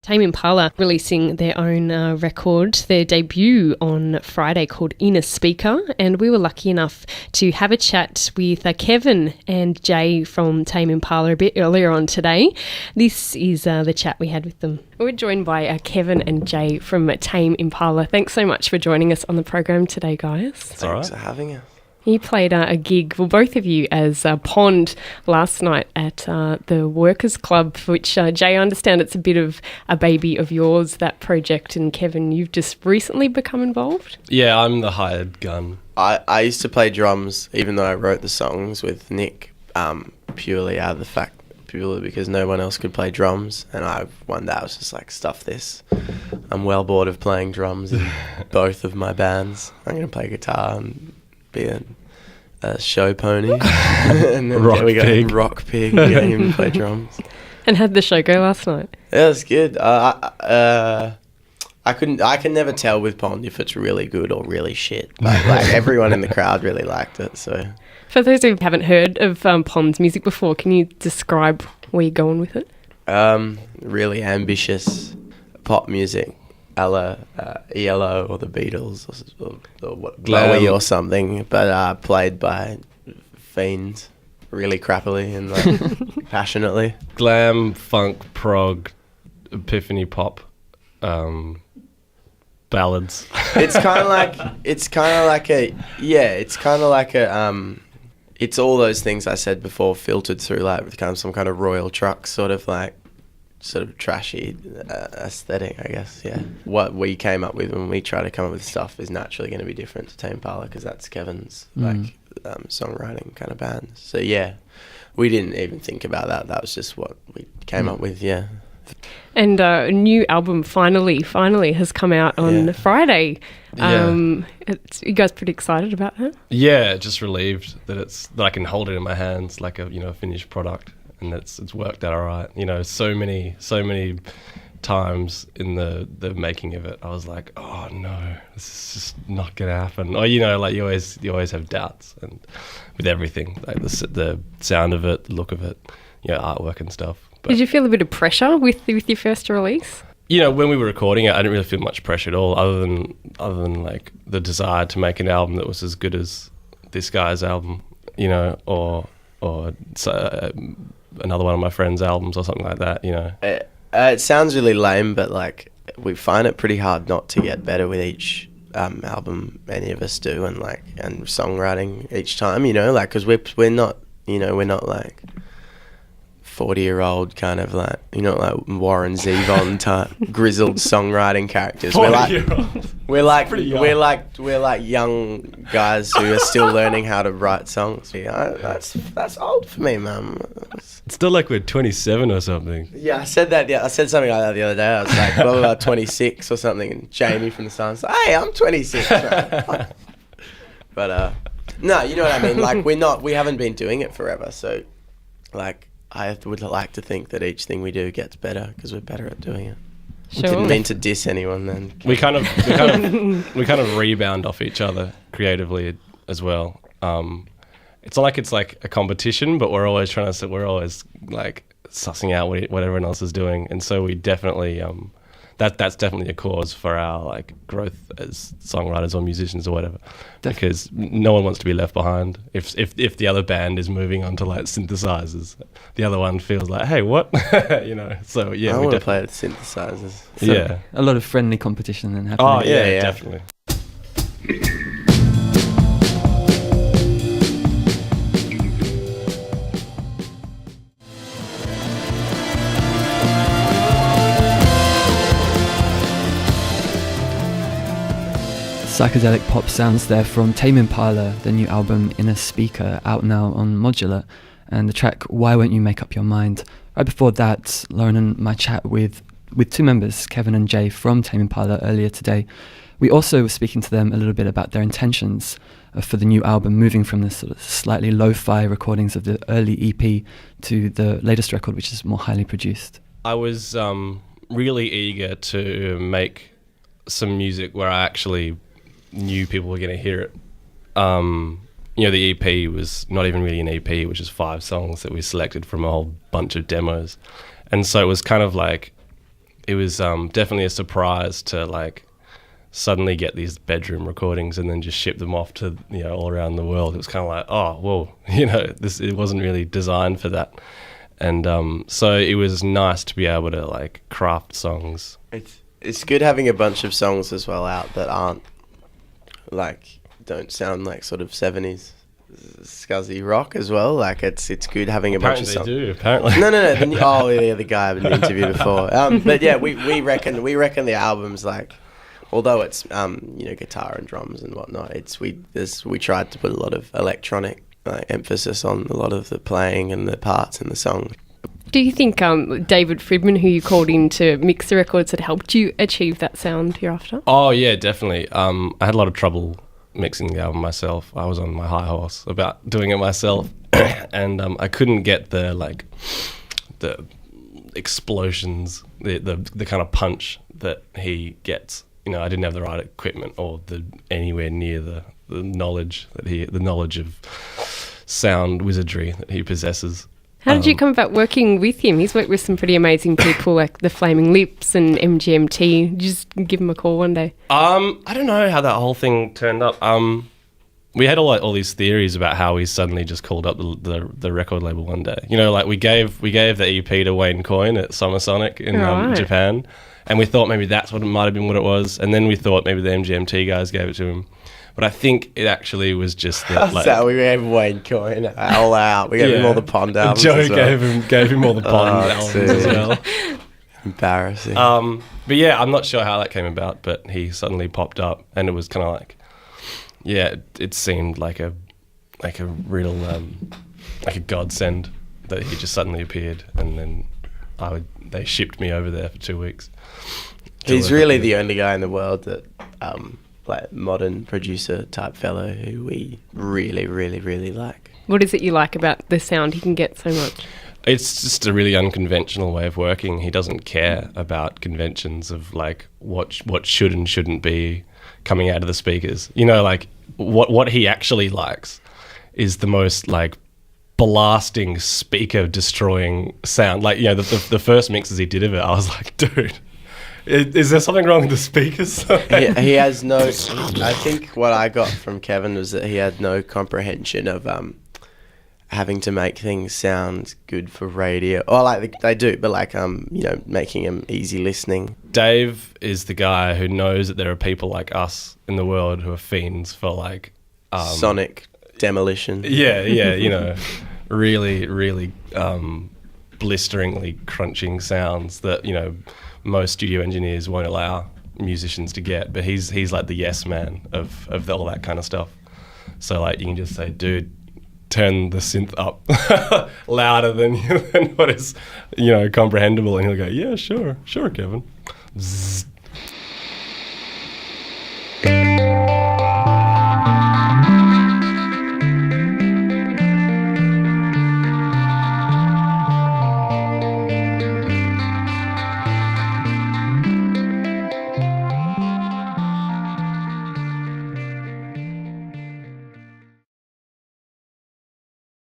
Tame Impala releasing their own record, their debut on Friday called In a Speaker, and we were lucky enough to have a chat with Kevin and Jay from Tame Impala a bit earlier on today. This is the chat we had with them. We're joined by Kevin and Jay from Tame Impala. Thanks so much for joining us on the program today, guys. Thanks for having us. You played a gig, well, both of you, as Pond last night at the Workers Club, which, Jay, I understand it's a bit of a baby of yours, that project, and Kevin, you've just recently become involved? Yeah, I'm the hired gun. I used to play drums, even though I wrote the songs with Nick, purely because no one else could play drums, and one day I was just like, stuff this. I'm well bored of playing drums in both of my bands. I'm going to play guitar and be a show pony. And then rock pig, getting him to play drums. And how'd the show go last night? Yeah, it was good. I can never tell with Pond if it's really good or really shit. But like everyone in the crowd really liked it. So, for those who haven't heard of Pond's music before, can you describe where you're going with it? Really ambitious pop music. A la ELO or the Beatles or Bowie or something, but played by fiends really crappily and like passionately. Glam, funk, prog, epiphany pop, ballads. It's kind of like it's all those things I said before filtered through like with kind of some kind of Royal Truck sort of trashy aesthetic, I guess. Yeah, what we came up with when we try to come up with stuff is naturally going to be different to Tame Impala because that's Kevin's songwriting kind of band. So yeah, we didn't even think about that. That was just what we came up with. Yeah. And a new album finally has come out on Friday. You guys pretty excited about that? Yeah, just relieved that I can hold it in my hands like a finished product. And it's worked out all right. You know, so many times in the making of it, I was like, oh no, this is just not gonna happen. Or you always have doubts, and with everything, like the sound of it, look of it, artwork and stuff. But, did you feel a bit of pressure with your first release? You know, when we were recording it, I didn't really feel much pressure at all, other than like the desire to make an album that was as good as this guy's album, or another one of my friends' albums or something like that, It sounds really lame, but like we find it pretty hard not to get better with each album any of us do, and songwriting each time, because we're not like 40-year-old kind of like, like Warren Zevon type grizzled songwriting characters. We're like young guys who are still learning how to write songs. Yeah, that's old for me, man. It's still like we're 27 or something. Yeah, I said that. Yeah, I said something like that the other day. I was like, blah, blah, blah, 26 or something, and Jamie from the Suns, hey, I'm 26. Right? But no, you know what I mean. Like we haven't been doing it forever, so like. I would like to think that each thing we do gets better because we're better at doing it. Sure. Didn't mean to diss anyone then. We kind of rebound off each other creatively as well. It's not like it's like a competition, but we're always like sussing out what everyone else is doing, and so we definitely that's definitely a cause for our like growth as songwriters or musicians or whatever. Because no one wants to be left behind. If the other band is moving on to like synthesizers, the other one feels like, hey, what? So yeah, I want to play with synthesizers. So yeah, a lot of friendly competition then happening. Oh yeah, definitely. Psychedelic pop sounds there from Tame Impala, the new album In a Speaker, out now on Modular, and the track Why Won't You Make Up Your Mind. Right before that, Lauren and my chat with two members, Kevin and Jay from Tame Impala earlier today. We also were speaking to them a little bit about their intentions for the new album, moving from the sort of slightly lo-fi recordings of the early EP to the latest record, which is more highly produced. I was really eager to make some music where I actually knew people were going to hear it. The EP was not even really an EP, which is 5 songs that we selected from a whole bunch of demos. And so it was kind of like, it was definitely a surprise to like suddenly get these bedroom recordings and then just ship them off to, you know, all around the world. It was kind of like, oh, whoa, you know, it wasn't really designed for that. And so it was nice to be able to like craft songs. It's good having a bunch of songs as well out that aren't like, don't sound like sort of 70s scuzzy rock as well. Like it's good having a bunch of songs. Apparently. No. The guy in the interview before. But yeah, we reckon the album's like, although it's you know, guitar and drums and whatnot, we tried to put a lot of electronic emphasis on a lot of the playing and the parts in the song. Do you think David Friedman, who you called in to mix the records, had helped you achieve that sound you're after? Oh yeah, definitely. I had a lot of trouble mixing the album myself. I was on my high horse about doing it myself, and I couldn't get the explosions, the kind of punch that he gets. You know, I didn't have the right equipment or anywhere near the knowledge of sound wizardry that he possesses. How did you come about working with him? He's worked with some pretty amazing people like the Flaming Lips and MGMT. Did you just give him a call one day? I don't know how that whole thing turned up. We had all these theories about how he suddenly just called up the record label one day. You know, like we gave the EP to Wayne Coyne at Summer Sonic in Japan, and we thought maybe that's what it might have been what it was, and then we thought maybe the MGMT guys gave it to him. But I think it actually was just that. Like, so we gave Wayne Coyne all out. We gave him all the Pond albums. Joe as well. gave him all the Pond albums as well. Embarrassing. But yeah, I'm not sure how that came about, but he suddenly popped up, and it was kind of like, yeah, it seemed like a real like a godsend that he just suddenly appeared, and then they shipped me over there for 2 weeks. He's really the only guy in the world that like modern producer type fellow who we really, really, really like. What is it you like about the sound he can get so much? It's just a really unconventional way of working. He doesn't care about conventions of like what should and shouldn't be coming out of the speakers. You know, like what he actually likes is the most like blasting, speaker destroying sound. Like, you know, the first mixes he did of it, I was like, dude, is there something wrong with the speakers? he has no. I think what I got from Kevin was that he had no comprehension of having to make things sound good for radio. Or like they do, but like you know, making them easy listening. Dave is the guy who knows that there are people like us in the world who are fiends for like sonic demolition. Yeah, you know, really, really blisteringly crunching sounds that, you know, most studio engineers won't allow musicians to get, but he's like the yes man of all that kind of stuff. So like you can just say, dude, turn the synth up louder than what is, you know, comprehensible, and he'll go, yeah, sure Kevin. Zzz.